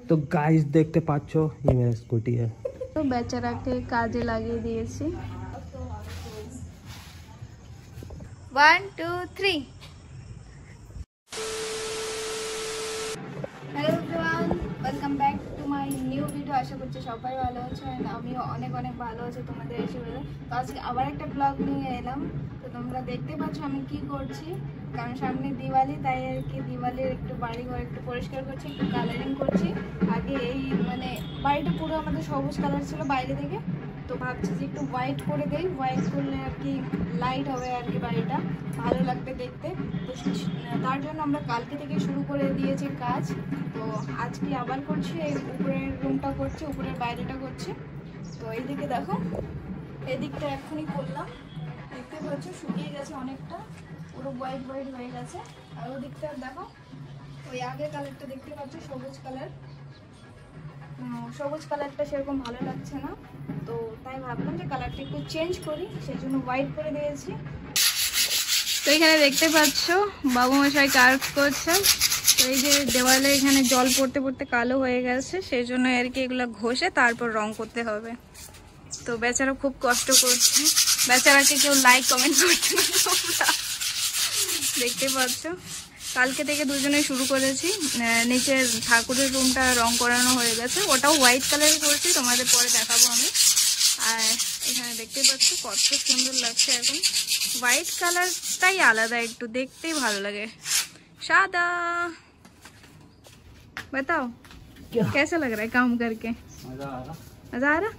তো গাইস দেখতে পাচ্ছ ये मेरा स्कूटी है। তো বেচারাকে কাজে লাগিয়ে দিয়েছি। 1 2 3। Hello everyone, welcome back to my new video. আশা করছি সবাই ভালো আছো, অ্যান্ড আমিও অনেক অনেক ভালো আছি তোমাদের আশীর্বাদে। তো আজকে আবার একটা ব্লগ নিয়ে এলাম। তো তোমরা দেখতে পাচ্ছ আমি কি করছি, কারণ সামনে দিওয়ালি, তাই আর কি দিওয়ালির একটু বাড়িঘর একটু পরিষ্কার করছি, একটু কালারিং করছি। আগে এই মানে বাড়িটা পুরো আমাদের সবুজ কালার ছিল বাইরে থেকে, তো ভাবছি যে একটু হোয়াইট করে দেই। হোয়াইট করলে আর কি লাইট হবে আর কি, বাড়িটা ভালো লাগবে দেখতে। তো তার জন্য আমরা কালকে থেকে শুরু করে দিয়েছি কাজ। তো আজকে আবার করছি, এই উপরের রুমটা করছি, উপরের বাইরেটা করছি। তো এইদিকে দেখো, এদিকটা এখনই করলাম, দেখতে পাচ্ছ শুকিয়ে গেছে অনেকটা, পুরো হোয়াইট হোয়াইট হয়ে গেছে। আর ওদিকটা দেখো, ওই আগের কালারটা দেখতে পাচ্ছ সবুজ কালার, সবুজ কালারটা সেরকম ভালো লাগছে না, তো তাই ভাবলাম যে কালারটা একটু চেঞ্জ করি, সেই জন্য হোয়াইট করে দিয়েছি। তো এখানে দেখতে পাচ্ছ বাবু মশাই কাজ করছে। তো এই যে দেওয়ালে এখানে জল পড়তে পড়তে কালো হয়ে গেছে, সেই জন্য আর কি এগুলো ঘষে তারপর রং করতে হবে। তো বেচারা খুব কষ্ট করছে, বেচারাকে কেউ লাইক কমেন্ট করছে না তোমরা দেখতে পাচ্ছ। কালকে থেকে দুজনে শুরু করেছি। নিচের ঠাকুরের রুমটা রং করানো হয়ে গেছে, ওটাও হোয়াইট কালারই করেছি, তোমাদের পরে দেখাবো আমি। আর এখানে দেখতে পাচ্ছ কত সুন্দর লাগছে, এখন হোয়াইট কালারটাই আলাদা, একটু দেখতেই ভালো লাগে। সাদা बताओ कैसा लग रहा है काम करके? मजा आ रहा?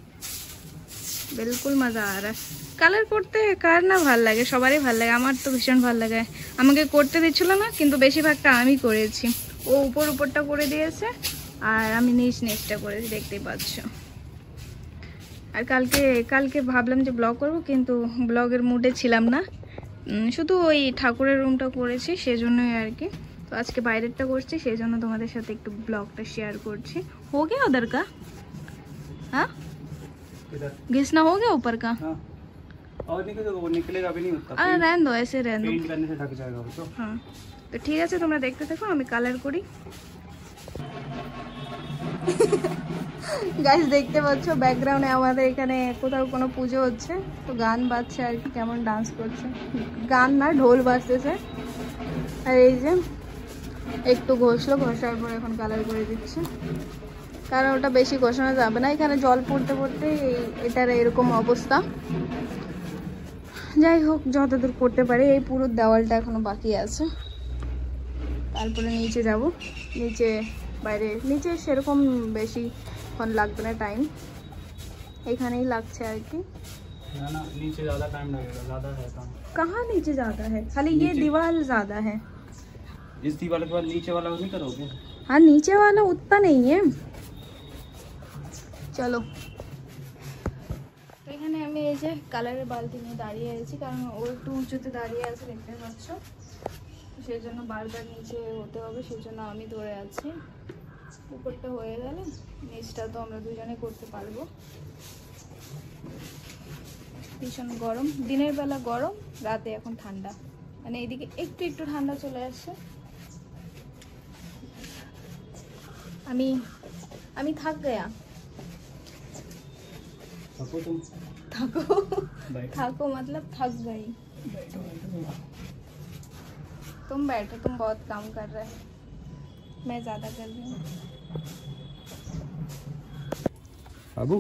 बिल्कुल मजा आ रहा है। কালার করতে কার না ভাল লাগে, সবারই ভাল লাগে, আমার তো ভীষণ ভাল লাগে। আমাকে করতে দিচ্ছিল না, কিন্তু বেশিরভাগটা আমি করেছি। ও উপরটা করে দিয়েছে আর আমি নিচটা করেছি, দেখতেই পাচ্ছ। আর কালকে ভাবলাম যে ব্লগ করব, কিন্তু ব্লগের মুডে ছিলাম না, শুধু ওই ঠাকুরের রুমটা করেছি সেজন্যই আর কি। তো আজকে বাইরেরটা করছি, সেই জন্য তোমাদের সাথে একটু ব্লগটা শেয়ার করছি। हो गया उधर का? हाँ, घिसना हो गया ऊपर का? हाँ। और वो निकलेगा भी नहीं उतना। अरे रहने दो, ऐसे रहने दो, पेंट करने से ढक जाएगा वो तो। हाँ তো ঠিক আছে, তোমরা দেখতে থাকো, আমি কালার করি। গাইস দেখতে পাচ্ছ ব্যাকগ্রাউন্ডে আমাদের এখানে কোথাও কোনো পুজো হচ্ছে, তো গান বাজছে আর কি, কেমন ডান্স করছে, গান না ঢোল বাজতেছে। আর এই যে একটু ঘষলো, ঘষার পর এখন কালার করে দিচ্ছে, কারণ ওটা বেশি ঘষানো যাবে না, এখানে জল পড়তে পড়তে এটার এরকম অবস্থা। যাই হোক, যতদূর করতে পারি। এই পুরো দেওয়ালটা এখনো বাকি আছে, তারপরে নিচে যাব। নিচে বাইরে নিচে সেরকম বেশিক্ষণ লাগবে না, টাইম এখানেই লাগছে আর কি। ना ना, नीचे ज़्यादा टाइम लगेगा, ज़्यादा है काम। कहाँ नीचे ज़्यादा है, खाली ये दीवार ज़्यादा है। इस दीवार के बाद नीचे वाला नहीं करोगे? हाँ नीचे वाला उतना नहीं है। চলো, তো এখানে আমি এই যে কালারের বালতি নিয়ে দাঁড়িয়ে আছি, কারণ ও একটু উঁচুতে দাঁড়িয়ে আছে, দেখতে পাচ্ছ, সেই জন্য বারবার নিচে হতে হবে, সেই জন্য আমি ধরে আছি। উপরটা হয়ে গেলে নিচটা তো আমরা দুজনে করতে পারবো। ভীষণ গরম, দিনের বেলা গরম, রাতে এখন ঠান্ডা, মানে এইদিকে একটু একটু ঠান্ডা চলে আসছে। আমি থাক গয়া, থাকো मतलब थक गई। तुम बैठो, तुम बहुत काम कर रहे हो, मैं ज्यादा कर रही हूँ। बाबू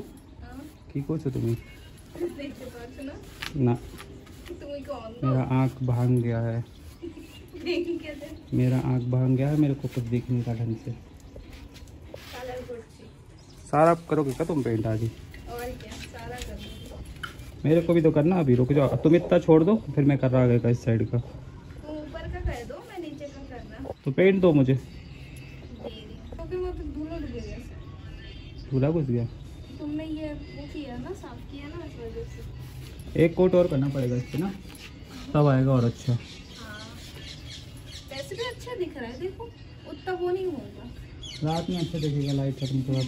की कोच हो तुम्हें? ना, मेरा आँख भांग गया है, मेरा आँख भांग गया है, मेरे को कुछ दिख नहीं रहा ढंग से। सारा करोगे क्या तुम पेंट आज ही? और क्या, सारा कर दूँगी। मेरे को भी तो करना, अभी रुक जाओ, तुम इतना छोड़ दो, फिर मैं कर रहा आगे का इस साइड का। तुम ऊपर का कर दो, मैं नीचे का करना तो पेंट दो मुझे। धूला घुस गया, तुमने ये वो किया ना, साफ किया ना, इस वजह से। एक कोट और करना पड़ेगा इस पे ना, तब आएगा और अच्छा। हाँ वैसे भी अच्छा दिख रहा है, देखो उतना वो नहीं होगा, रात में अच्छा दिखेगा लाइट खत्म के बाद।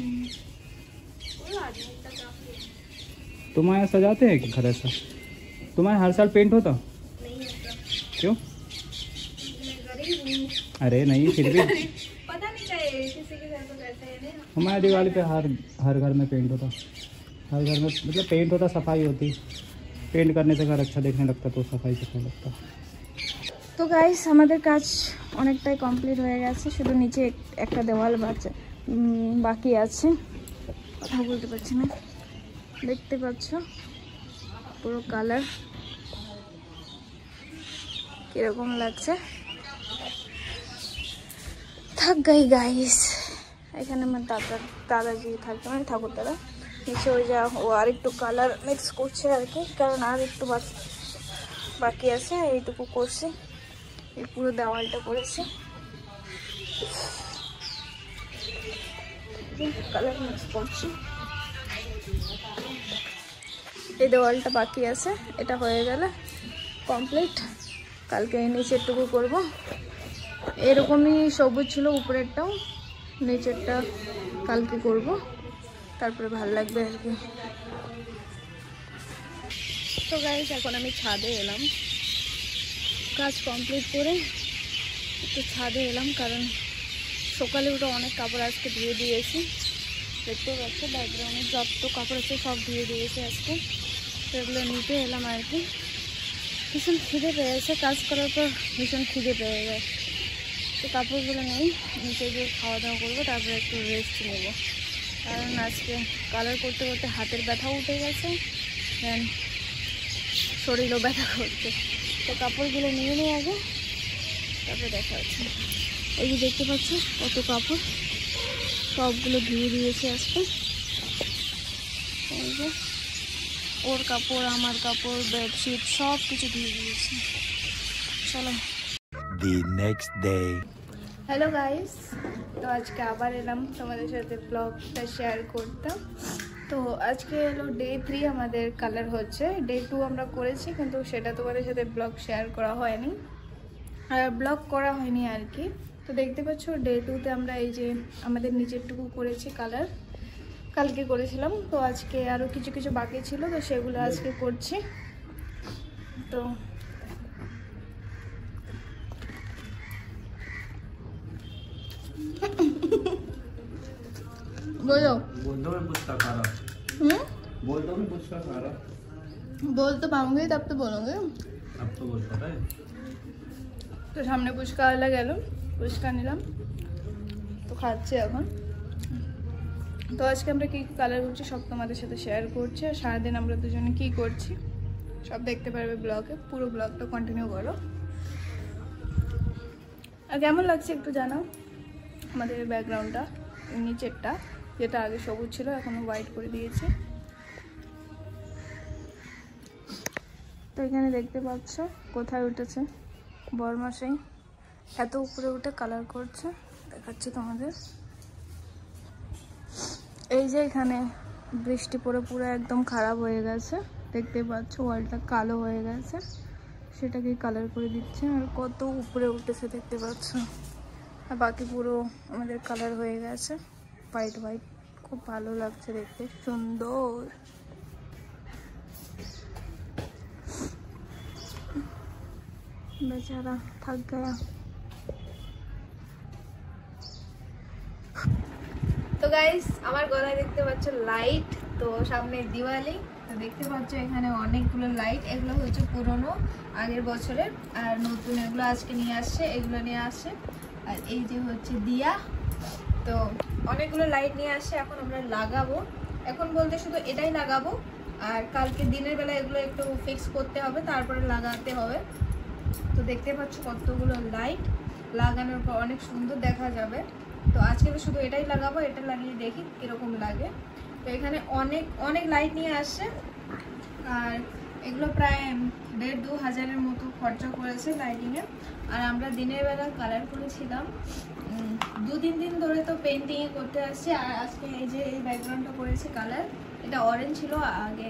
तुम्हारे यहाँ सजाते हैं कि घर ऐसा? तुम्हारे हर साल पेंट होता? नहीं होता। क्यों? मैं गरीब हूँ। अरे नहीं, फिर भी पता नहीं क्या हमारे दिवाली पे हर हर घर में पेंट होता, हर घर में मतलब पेंट होता, सफाई होती। पेंट करने से घर अच्छा देखने लगता, तो सफाई से अच्छा लगता। তো গাইস আমাদের কাজ অনেকটাই কমপ্লিট হয়ে গেছে, শুধু নিচে একটা দেওয়াল বাকি আছে। কথা বলতে পারছি না, দেখতে পাচ্ছ পুরো কালার কিরকম লাগছে। থাক গাইস, এখানে আমার দাদাজি থাকবে, মানে ঠাকুর দাদা। নিচে ওই যা ও আর একটু কালার মিক্স করছে আর কি, কারণ আর একটু বাকি আছে, এইটুকু করছে। এই পুরো দেওয়ালটা করেছে, কালার মিক্স করছি। এই দেওয়ালটা বাকি আছে, এটা হয়ে গেলে কমপ্লিট। কালকে নিচেরটুকু করব। এরকমই সবুজ ছিল উপরেরটাও, নিচেরটা কালকে করব, তারপরে ভালো লাগবে আর কি। তো গাইস এখন আমি ছাদে এলাম, কাজ কমপ্লিট করে একটু ছাদে এলাম, কারণ সকালে উঠে অনেক কাপড় আজকে ধুয়ে দিয়েছি। দেখতে পাচ্ছ ব্যাকগ্রাউন্ডে যত কাপড় আছে সব ধুয়ে দিয়েছি আজকে, সেগুলো নিতে এলাম আর কি। ভীষণ খিদে পেয়েছে, কাজ করার পর ভীষণ খিদে পেয়ে যায়। তো কাপড়গুলো নেই, নিচে গিয়ে খাওয়া দাওয়া করবো, তারপরে একটু রেস্ট নেবো, কারণ আজকে কালার করতে করতে হাতের ব্যথাও উঠে গেছে, দেন শরীরও ব্যথা করছে। তো কাপড়গুলো নিয়ে নিই আগে, তারপরে দেখা হচ্ছে। এই যে দেখতে পাচ্ছ কত কাপড়, সবগুলো ধুয়ে দিয়েছে আজকে। এই যে ওর কাপড়, আমার কাপড়, বেডশিট সব কিছু ধুয়ে দিয়েছি। চলো। The next day. Hello guys, তো আজকে আবার এলাম তোমাদের সাথে ব্লগটা শেয়ার করতাম। তো আজকে হলো ডে 3, আমাদের কালার হচ্ছে। ডে 2 আমরা করেছি, কিন্তু সেটা তোমাদের সাথে ব্লগ শেয়ার করা হয়নি, আর ব্লগ করা হয়নি আর কি। তো দেখতে পাচ্ছ ডে 2তে আমরা এই যে আমাদের নিচেরটুকু করেছি কালার, কালকে করেছিলাম। তো আজকে আরও কিছু কিছু বাকি ছিল, তো সেগুলো আজকে করছি। তো बोलो बोल दो मैं पुचका खा रहा। बोल दो मैं पुचका खा रहा। बोल तो पाऊंगी तब तो बोलोगे। अब तो बोल पता है। তো সামনে পুচকা আলা গেল, পুচকা নিলাম, তো খাচ্ছি এখন। তো আজকে আমরা কী কালার করছি সব তোমাদের সাথে শেয়ার করছি, আর সারাদিন আমরা দুজনে কী করছি সব দেখতে পারবে ব্লগে। পুরো ব্লগটা কন্টিনিউ করো। আর কেমন লাগছে একটু জানাও। আমাদের ব্যাকগ্রাউন্ডটা নিচেরটা, যেটা আগে সবুজ ছিল এখন হোয়াইট করে দিয়েছি। তো এখানে দেখতে পাচ্ছ কোথায় উঠেছে বরমাসাই, এত উপরে উঠে কালার করছে, দেখাচ্ছি তোমাদের। এই যে এখানে বৃষ্টি পড়ে পুরো একদম খারাপ হয়ে গেছে, দেখতে পাচ্ছ ওয়ালটা কালো হয়ে গেছে, সেটাকে কালার করে দিচ্ছে। আর কত উপরে উঠেছে দেখতে পাচ্ছ, আর বাকি পুরো আমাদের কালার হয়ে গেছে হোয়াইট হোয়াইট, খুব ভালো লাগছে দেখতে, সুন্দর। বেচারা থাক গয়া। তো গাইস আমার গলায় দেখতে পাচ্ছ লাইট, তো সামনে দিওয়ালি, তো দেখতে পাচ্ছ এখানে অনেকগুলো লাইট। এগুলো হচ্ছে পুরনো আগের বছরের, আর নতুন এগুলো আজকে নিয়ে আসছে, এগুলো নিয়ে আসছে। আর এই যে হচ্ছে দিয়া, তো অনেকগুলো লাইট নিয়ে আসছে, এখন আমরা লাগাবো। এখন বলতে শুধু এটাই লাগাবো, আর কালকে দিনের বেলা এগুলো একটু ফিক্স করতে হবে, তারপরে লাগাতে হবে। তো দেখতে পাচ্ছ কতগুলো লাইট লাগানোর পর অনেক সুন্দর দেখা যাবে। তো আজকে তো শুধু এটাই লাগাবো, এটা লাগিয়ে দেখি কীরকম লাগে। তো এখানে অনেক অনেক লাইট নিয়ে আসছে, আর এগুলো প্রায় 1,500-2 হাজারের মতো খরচা করেছে লাইটিংয়ে। আর আমরা দিনের বেলা কালার করেছিলাম, 2-3 দিন ধরে তো পেন্টিংয়ে করতে আসছি। আর আজকে এই যে এই ব্যাকগ্রাউন্ডটা করেছি কালার, এটা অরেঞ্জ ছিল আগে,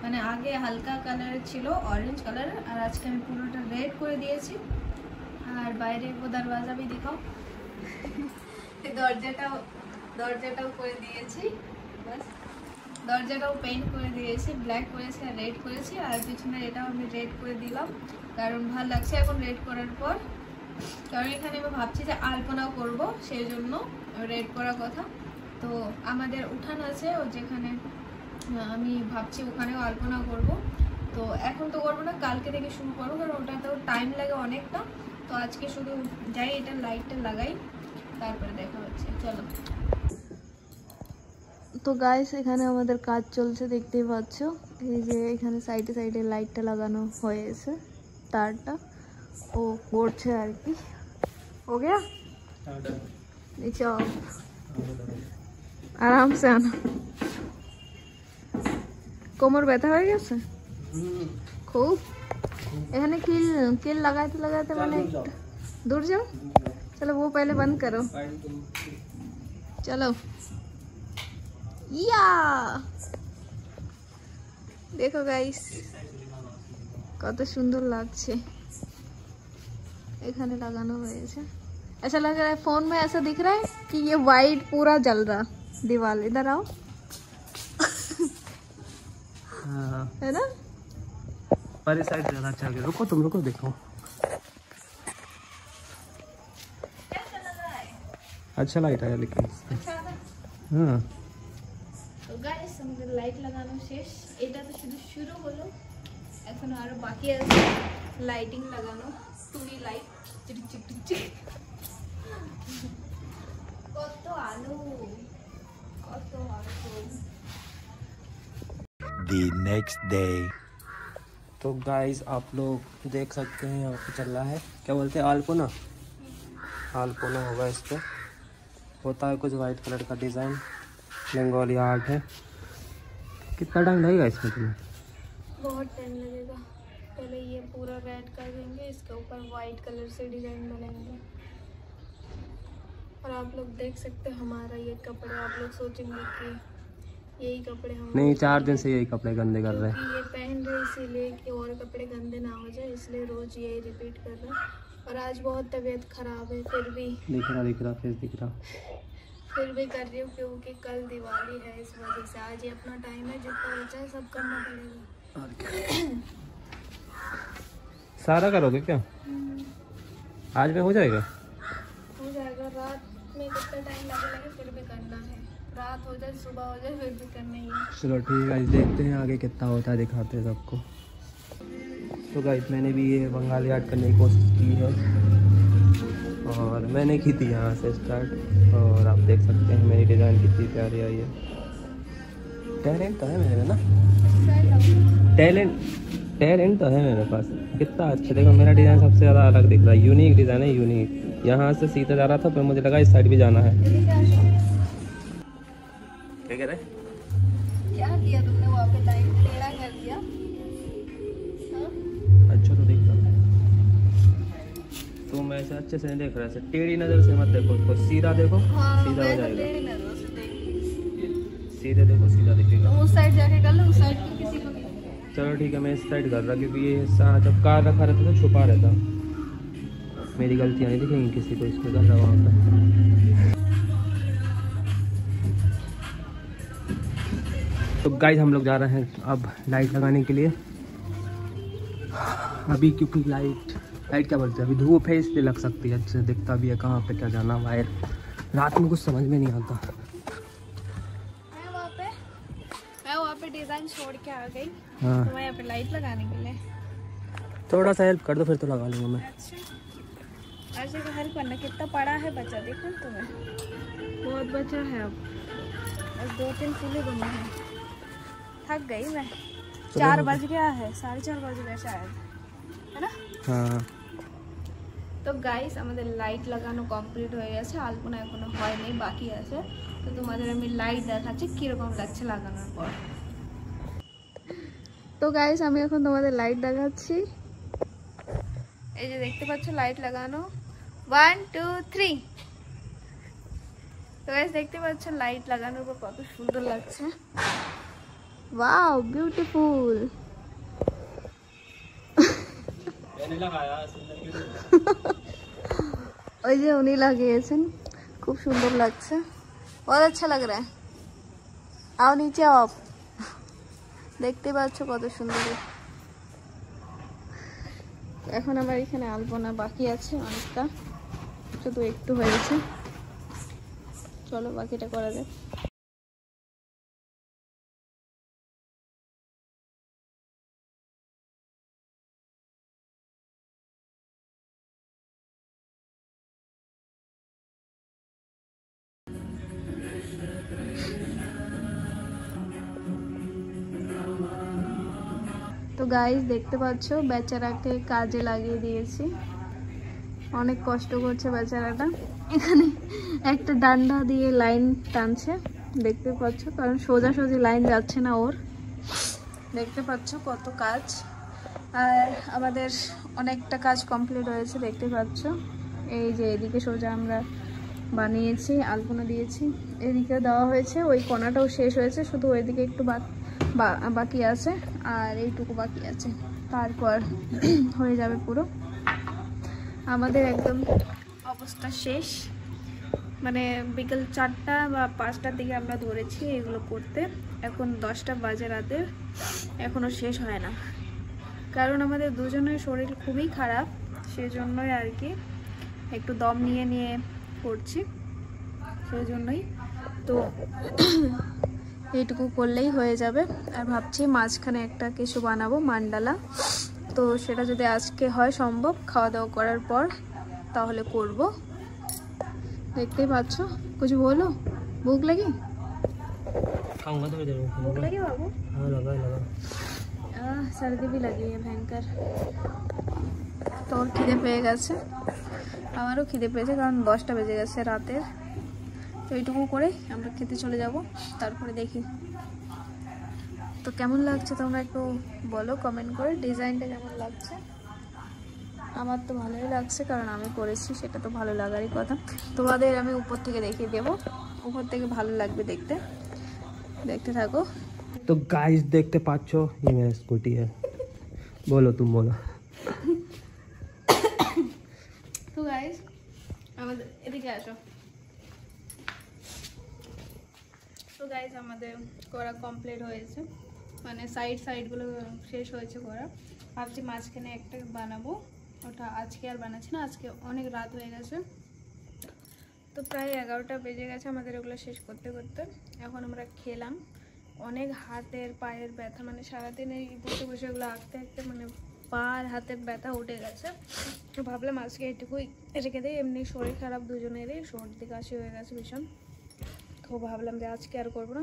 মানে আগে হালকা কালারের ছিল অরেঞ্জ কালার, আর আজকে আমি পুরোটা রেড করে দিয়েছি। আর বাইরে ও দরওয়াজা भी दिखाओ, দরজাটাও করে দিয়েছি, বাস দরজাটাও পেইন্ট করে দিয়েছি, ব্ল্যাক করেছি আর রেড করেছি। আর পিছনে এটাও আমি রেড করে দিলাম, কারণ ভালো লাগছে এখন রেড করার পর। কারণ এখানে আমি ভাবছি যে আলপনাও করব, সেই জন্য রেড করার কথা। তো আমাদের উঠান আছে ও যেখানে, আমি ভাবছি ওখানেও আলপনা করব। তো এখন তো করবো না, কালকে থেকে শুরু করবো, কারণ ওটাতেও টাইম লাগে অনেকটা। তো আজকে শুধু যাই এটা লাইটটা লাগাই, তারপরে দেখা হচ্ছে, চলো। তো গাইস এখানে আমাদের কাজ চলছে, দেখতেই পাচ্ছ। এই যে এখানে সাইডে সাইডে লাইটটা লাগানো হয়েছে, তারটা ও করছে আর কি। हो गया नीचे आओ, आराम से आना। কোমর ব্যথা হয়ে গেছে খুব? এখানে किल लगाते लगाते मैंने दूर जाओ। चलो वो पहले बंद करो, चलो। या देखो गाइस কত সুন্দর লাগছে, এখানে লাগানো হয়েছে। ऐसा लग रहा है, फोन में ऐसा दिख रहा है कि ये वाइट पूरा जल रहा दीवार। इधर आओ। है ना, पर इस साइड ज्यादा अच्छा लगे। रुको तुम रुको, देखो कैसा लग रहा है? अच्छा लाइट आया लेकिन। अच्छा था। हाँ তো গাইস আমাদের লাইট লাগানো শেষ, এটা তো শুধু শুরু হলো, এখন আরো বাকি আছে লাইটিং লাগানো। টুনি লাইট চিক চিক চিক, কত আলো, কত আলো। The next day. तो गाइस आप लोग देख सकते हैं यहाँ पे चल रहा है, क्या बोलते हैं, आलपना। आलपना होगा इस पर, होता है कुछ वाइट कलर का डिज़ाइन, बंगाली आर्ट है। कितना टाइम लगेगा इसमें तुम्हें? बहुत टाइम लगेगा। पहले ये पूरा रेड कर देंगे, इसके ऊपर वाइट कलर से डिजाइन बनाएंगे। और आप लोग देख सकते हैं हमारा ये कपड़े, आप लोग सोचेंगे कि यही कपड़े हम नहीं, 4 दिन से यही कपड़े गंदे कर रहे हैं। ये पहन रहे इसीलिए कि और कपड़े गंदे ना हो जाए, इसलिए रोज यही रिपीट कर रहे हैं। और आज बहुत तबीयत खराब है, फिर भी दिख रहा फिर दिख रहा। फिर भी कर रही हूँ क्योंकि कल दिवाली है, इस वजह से आज ही अपना टाइम है, जितना बचा है सब करना पड़ेगा। और क्या सारा करोगे क्या? आज में हो जाएगा? हो जाएगा। रात में कितना टाइम लगे फिर भी करना है, रात हो जाए सुबह हो जाए फिर भी करना ही है। चलो ठीक है, देखते हैं आगे कितना होता है, दिखाते हैं सबको। तो गाइस मैंने भी ये बंगाली आर्ट करने की कोशिश की है, और मैंने की थी यहाँ से स्टार्ट, और आप देख सकते हैं मेरी डिज़ाइन कितनी प्यारी आई है। टैलेंट तो है मेरे में ना, टैलेंट तो है मेरे पास। कितना अच्छा, देखो मेरा डिज़ाइन सबसे ज़्यादा अलग दिख रहा है, यूनिक डिज़ाइन है, यूनिक। यहाँ से सीधा जा रहा था, फिर मुझे लगा इस साइड भी जाना है। क्या कह रहे? क्या किया तुमने वहाँ पे, लाइट टेढ़ा कर दिया? हाँ? अच्छा तो देख रहा तुम ऐसे अच्छे से नहीं देख रहा, ऐसे टेढ़ी नज़र से मत देखो उसको, सीधा देखो। हाँ, सीधा हो जाएगा। टेढ़ी नजरों से देख। सीधे देखो, सीधा दिखेगा। तुम उस साइड जाके कर लो, उस साइड पे किसी को नहीं। चलो ठीक है, मैं इस साइड कर रहा, क्योंकि ये हिस्सा जब कार रखा रहता तो छुपा रहता, मेरी गलतियाँ नहीं दिखेंगी किसी को इसमें कर रहा वहाँ पर। तो गाइस हम लोग जा रहे हैं अब लाइट लगाने के लिए। अभी क्योंकि लाइट क्या बोलते हैं, अभी धूप है इसलिए लग सकती है, अच्छे दिखता भी है कहाँ पे क्या जाना वायर, रात में कुछ समझ में नहीं आता। मैं वहाँ पे डिजाइन छोड़ के आ गई। हाँ तो मैं यहाँ पे लाइट लगाने के लिए। थोड़ा सा हेल्प कर दो, फिर तो लगा लूँगा मैं। अच्छा, ऐसे तो हेल्प करना। कितना पड़ा है बचा, देखो तुम्हें बहुत बचा है, अब बस 2-3 फूले बनी है। थक गई मैं, 4 बज गया है, 4:30 बज गए शायद, है ना? हाँ তো গাইস আমাদের লাইট লাগানো কমপ্লিট হয়ে গেছে, আলপনা এখনো হয়নি, বাকি আছে। তো তোমাদের আমি লাইট দেখাচ্ছি কিরকম লাগছে লাগানোর পর। তো গাইস আমি এখন তোমাদের লাইট দেখাচ্ছি, এই যে দেখতে পাচ্ছ লাইট লাগানো, 1 2 3। তো গাইস দেখতে পাচ্ছ লাইট লাগানোর পর কত সুন্দর লাগছে, ওয়াও বিউটিফুল। ওই যে উনি লাগিয়েছেন, খুব সুন্দর লাগছে, बहुत अच्छा लग रहा है। आओ नीचे आओ, आप দেখতে পাচ্ছ কত সুন্দর। এখন আমার এখানে আলপনা বাকি আছে অনেকটা, শুধু একটু হয়েছে। চলো বাকিটা করা যাক। তো গাইস দেখতে পাচ্ছো বেচারাকে কাজে লাগিয়ে দিয়েছি, অনেক কষ্ট করছে বেচারাটা। এখানে একটা ডান্ডা দিয়ে লাইন টানছে দেখতে পাচ্ছ, কারণ সোজাসুজি লাইন যাচ্ছে না ওর। দেখতে পাচ্ছ কত কাজ, আর আমাদের অনেকটা কাজ কমপ্লিট হয়েছে দেখতে পাচ্ছ। এই যে এদিকে সোজা আমরা বানিয়েছি, আলপনা দিয়েছি, এদিকে দেওয়া হয়েছে, ওই কোণাটাও শেষ হয়েছে, শুধু ওইদিকে একটু বাকি আছে আর এইটুকু বাকি আছে, তারপর হয়ে যাবে পুরো। আমাদের একদম অবস্থা শেষ, মানে বিকেল 4টা বা 5টার দিকে আমরা ধরেছি এগুলো করতে, এখন 10টা বাজে রাতের, এখনও শেষ হয় না। কারণ আমাদের দুজনের শরীর খুবই খারাপ, সেজন্যই আর কি একটু দম নিয়ে নিয়ে করছি, সেই জন্যই। তো এইটুকু করলেই হয়ে যাবে। আর ভাবছি মাঝখানে একটা কিছু বানাবো মান্ডালা, তো সেটা যদি আজকে হয় সম্ভব খাওয়া দাওয়া করার পর তাহলে করব। দেখতেই পাচ্ছ, কিছু বলো, ভूख लगी? खाऊंगा थोड़ी देर में। भूख लगी बाबू? हाँ लगा लगा। सर्दी भी लगी है भयंकर। তোর খিদে পেয়ে গেছে, আমারও খিদে পেয়েছে, কারণ 10টা বেজে গেছে রাতের। তো এইটুকু করে আমরা খেতে চলে যাব, তারপরে দেখি। তো কেমন লাগছে তোমরা একটু বলো কমেন্ট করে, ডিজাইনটা কেমন লাগছে। আমার তো ভালোই লাগছে, কারণ আমি করেছি, সেটা তো ভালো লাগারই কথা। তোমাদের আমি উপর থেকে দেখিয়ে দেবো, উপর থেকে ভালো লাগবে দেখতে, দেখতে থাকো। तो गाइस देखते पाच्छो, ये मेरा स्कूटी है। बोलो तुम बोलो। তো গাইস আমাদের এদিকে আসো। তো গাইস আমাদের করা কমপ্লিট হয়েছে, মানে সাইডগুলো শেষ হয়েছে করা। ভাবছি মাঝখানে একটা বানাবো, ওটা আজকে আর বানাচ্ছি না, আজকে অনেক রাত হয়ে গেছে। তো প্রায় 11টা বেজে গেছে আমাদের ওগুলো শেষ করতে করতে। এখন আমরা খেলাম, অনেক হাতের পায়ের ব্যথা, মানে সারাদিন এই বসে বসে এগুলো আঁকতে আঁকতে মানে পা আর হাতের ব্যথা উঠে গেছে। তো ভাবলাম আজকে এটুকুই রেখে দিই, এমনি শরীর খারাপ দুজনেরই, সর্দি কাশি হয়ে গেছে ভীষণ। তো ভাবলাম যে আজকে আর করবো না,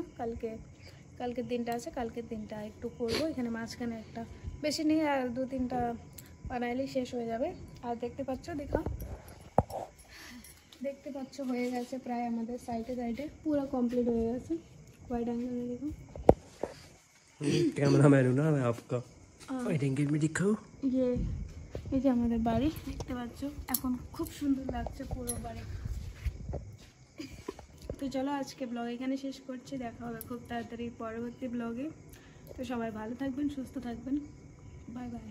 কালকের দিনটা আছে, কালকের দিনটা একটু করবো। এখানে মাঝখানে একটা বেশি নেই, আর 2-3টা বানাইলেই শেষ হয়ে যাবে। আর দেখতে পাচ্ছ হয়ে গেছে প্রায় আমাদের সাইডে পুরো কমপ্লিট হয়ে গেছে। वाइड एंगल में देखो, कैमरा मैन हूँ ना मैं आपका। वाइड एंगल में दिखाओ। এই যে আমাদের বাড়ি দেখতে পাচ্ছ, এখন খুব সুন্দর লাগছে পুরো বাড়ি। তো চলো আজকে ব্লগ এখানে শেষ করছি, দেখা হবে খুব তাড়াতাড়ি পরবর্তী ব্লগে। তো সবাই ভালো থাকবেন, সুস্থ থাকবেন, বাই বাই।